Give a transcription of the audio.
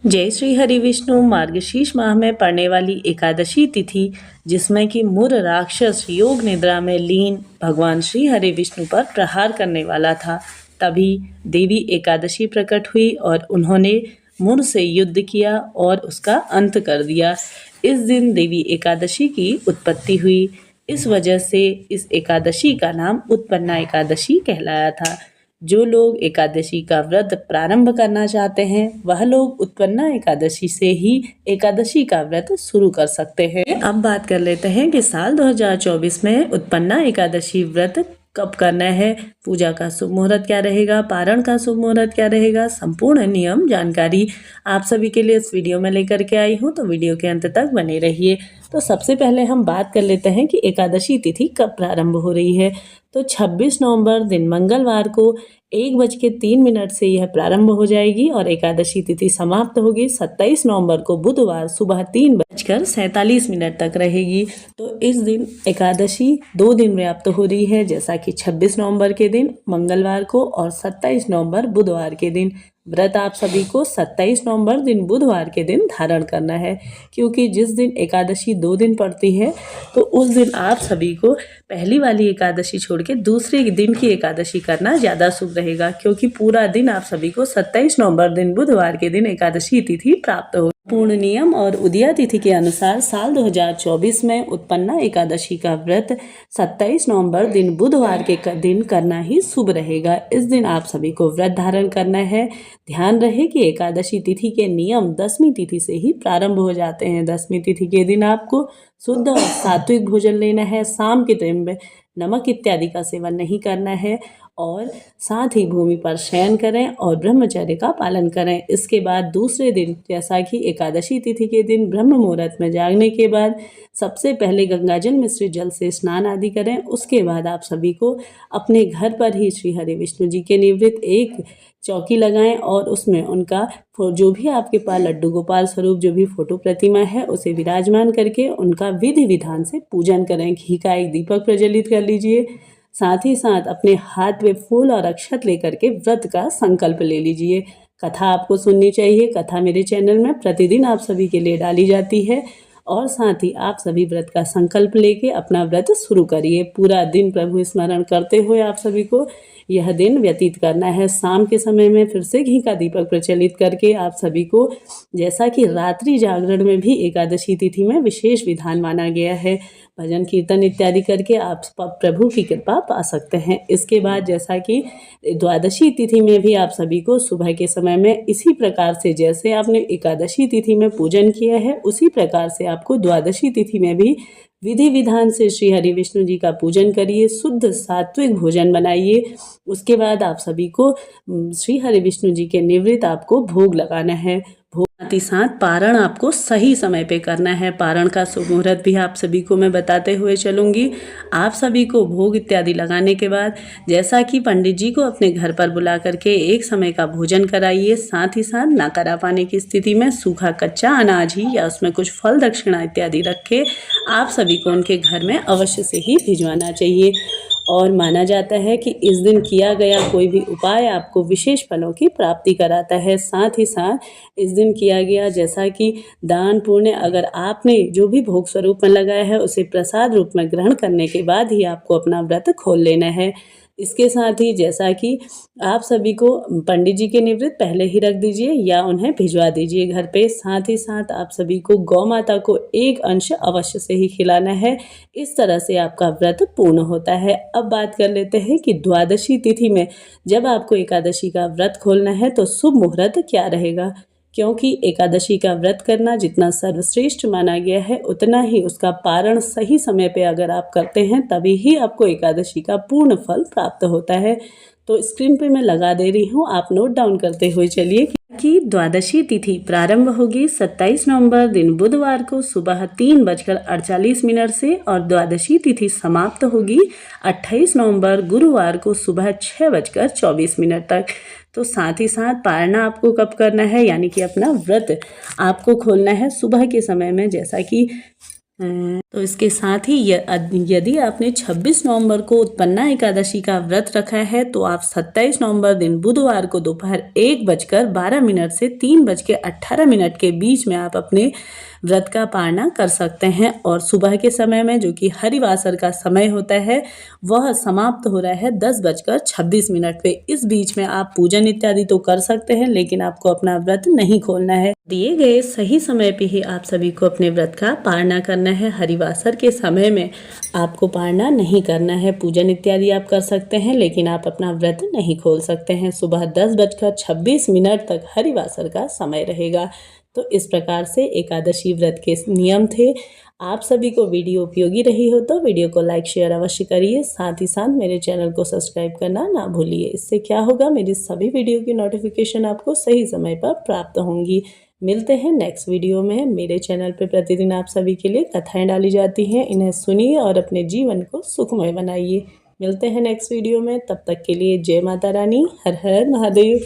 जय श्री हरि विष्णु। मार्गशीर्ष माह में पड़ने वाली एकादशी तिथि, जिसमें कि मुर राक्षस योग निद्रा में लीन भगवान श्री हरि विष्णु पर प्रहार करने वाला था, तभी देवी एकादशी प्रकट हुई और उन्होंने मुर से युद्ध किया और उसका अंत कर दिया। इस दिन देवी एकादशी की उत्पत्ति हुई। इस वजह से इस एकादशी का नाम उत्पन्ना एकादशी कहलाया था। जो लोग एकादशी का व्रत प्रारंभ करना चाहते हैं वह लोग उत्पन्ना एकादशी से ही एकादशी का व्रत शुरू कर सकते हैं। अब बात कर लेते हैं कि साल 2024 में उत्पन्ना एकादशी व्रत कब करना है, पूजा का शुभ मुहूर्त क्या रहेगा, पारण का शुभ मुहूर्त क्या रहेगा, संपूर्ण नियम जानकारी आप सभी के लिए इस वीडियो में लेकर के आई हूँ, तो वीडियो के अंत तक बने रहिए। तो सबसे पहले हम बात कर लेते हैं कि एकादशी तिथि कब प्रारंभ हो रही है। तो 26 नवंबर दिन मंगलवार को 1:03 से यह प्रारंभ हो जाएगी और एकादशी तिथि समाप्त होगी 27 नवंबर को बुधवार सुबह 3:47 तक रहेगी। तो इस दिन एकादशी 2 दिन व्याप्त हो रही है, जैसा कि 26 नवंबर के दिन मंगलवार को और 27 नवंबर बुधवार के दिन। व्रत आप सभी को 27 नवंबर दिन बुधवार के दिन धारण करना है, क्योंकि जिस दिन एकादशी 2 दिन पड़ती है तो उस दिन आप सभी को पहली वाली एकादशी छोड़ के दूसरे दिन की एकादशी करना ज़्यादा शुभ रहेगा, क्योंकि पूरा दिन आप सभी को 27 नवंबर दिन बुधवार के दिन एकादशी तिथि प्राप्त हो। पूर्ण नियम और उदया तिथि के अनुसार साल 2024 में उत्पन्ना एकादशी का व्रत 27 नवंबर दिन बुधवार के दिन करना ही शुभ रहेगा। इस दिन आप सभी को व्रत धारण करना है। ध्यान रहे कि एकादशी तिथि के नियम 10वीं तिथि से ही प्रारंभ हो जाते हैं। 10वीं तिथि के दिन आपको शुद्ध और सात्विक भोजन लेना है। शाम के टाइम में नमक इत्यादि का सेवन नहीं करना है और साथ ही भूमि पर शयन करें और ब्रह्मचर्य का पालन करें। इसके बाद दूसरे दिन, जैसा कि एकादशी तिथि के दिन ब्रह्म मुहूर्त में जागने के बाद सबसे पहले गंगाजल मिश्रित जल से स्नान आदि करें। उसके बाद आप सभी को अपने घर पर ही श्री हरि विष्णु जी के निवृत्त एक चौकी लगाएं और उसमें उनका जो भी आपके पास लड्डू गोपाल स्वरूप जो भी फोटो प्रतिमा है उसे विराजमान करके उनका विधि विधान से पूजन करें। घी का एक दीपक प्रज्वलित कर लीजिए। साथ ही साथ अपने हाथ में फूल और अक्षत लेकर के व्रत का संकल्प ले लीजिए। कथा आपको सुननी चाहिए। कथा मेरे चैनल में प्रतिदिन आप सभी के लिए डाली जाती है और साथ ही आप सभी व्रत का संकल्प लेके अपना व्रत शुरू करिए। पूरा दिन प्रभु स्मरण करते हुए आप सभी को यह दिन व्यतीत करना है। शाम के समय में फिर से घी का दीपक प्रज्वलित करके आप सभी को, जैसा कि रात्रि जागरण में भी एकादशी तिथि में विशेष विधान माना गया है, भजन कीर्तन इत्यादि करके आप प्रभु की कृपा पा सकते हैं। इसके बाद जैसा कि द्वादशी तिथि में भी आप सभी को सुबह के समय में इसी प्रकार से, जैसे आपने एकादशी तिथि में पूजन किया है उसी प्रकार से आपको द्वादशी तिथि में भी विधि विधान से श्री हरि विष्णु जी का पूजन करिए। शुद्ध सात्विक भोजन बनाइए। उसके बाद आप सभी को श्री हरि विष्णु जी के निवृत्त आपको भोग लगाना है। साथ ही साथ पारण आपको सही समय पे करना है। पारण का शुभ मुहूर्त भी आप सभी को मैं बताते हुए चलूँगी। आप सभी को भोग इत्यादि लगाने के बाद जैसा कि पंडित जी को अपने घर पर बुला करके एक समय का भोजन कराइए। साथ ही साथ ना करा पाने की स्थिति में सूखा कच्चा अनाज ही या उसमें कुछ फल दक्षिणा इत्यादि रख के आप सभी को उनके घर में अवश्य से ही भिजवाना चाहिए। और माना जाता है कि इस दिन किया गया कोई भी उपाय आपको विशेष फलों की प्राप्ति कराता है। साथ ही साथ इस दिन किया गया जैसा कि दान पुण्य, अगर आपने जो भी भोग स्वरूप में लगाया है उसे प्रसाद रूप में ग्रहण करने के बाद ही आपको अपना व्रत खोल लेना है। इसके साथ ही जैसा कि आप सभी को पंडित जी के निवृत्त पहले ही रख दीजिए या उन्हें भिजवा दीजिए घर पे। साथ ही साथ आप सभी को गौ माता को एक अंश अवश्य से ही खिलाना है। इस तरह से आपका व्रत पूर्ण होता है। अब बात कर लेते हैं कि द्वादशी तिथि में जब आपको एकादशी का व्रत खोलना है तो शुभ मुहूर्त क्या रहेगा, क्योंकि एकादशी का व्रत करना जितना सर्वश्रेष्ठ माना गया है उतना ही उसका पारण सही समय पे अगर आप करते हैं तभी ही आपको एकादशी का पूर्ण फल प्राप्त होता है। तो स्क्रीन पे मैं लगा दे रही हूँ, आप नोट डाउन करते हुए चलिए कि द्वादशी तिथि प्रारंभ होगी 27 नवंबर दिन बुधवार को सुबह 3:48 से और द्वादशी तिथि समाप्त होगी 28 नवंबर गुरुवार को सुबह 6:24 तक। तो साथ ही साथ पारना आपको कब करना है, यानी कि अपना व्रत आपको खोलना है सुबह के समय में, जैसा कि तो इसके साथ ही यदि आपने 26 नवंबर को उत्पन्ना एकादशी का व्रत रखा है तो आप 27 नवंबर दिन बुधवार को दोपहर 1:12 से 3:18 के बीच में आप अपने व्रत का पारणा कर सकते हैं। और सुबह के समय में, जो कि हरिवासर का समय होता है, वह समाप्त हो रहा है 10:26 पे। इस बीच में आप पूजन इत्यादि तो कर सकते हैं, लेकिन आपको अपना व्रत नहीं खोलना है। दिए गए सही समय पे ही आप सभी को अपने व्रत का पारणा करना है। हरिवासर के समय में आपको पारणा नहीं करना है। पूजन इत्यादि आप कर सकते हैं, लेकिन आप अपना व्रत नहीं खोल सकते हैं। सुबह 10:26 तक हरिवासर का समय रहेगा। तो इस प्रकार से एकादशी व्रत के नियम थे। आप सभी को वीडियो उपयोगी रही हो तो वीडियो को लाइक शेयर अवश्य करिए। साथ ही साथ मेरे चैनल को सब्सक्राइब करना ना भूलिए। इससे क्या होगा, मेरी सभी वीडियो की नोटिफिकेशन आपको सही समय पर प्राप्त होंगी। मिलते हैं नेक्स्ट वीडियो में। मेरे चैनल पर प्रतिदिन आप सभी के लिए कथाएं डाली जाती हैं, इन्हें सुनिए और अपने जीवन को सुखमय बनाइए। मिलते हैं नेक्स्ट वीडियो में, तब तक के लिए जय माता रानी, हर हर महादेव।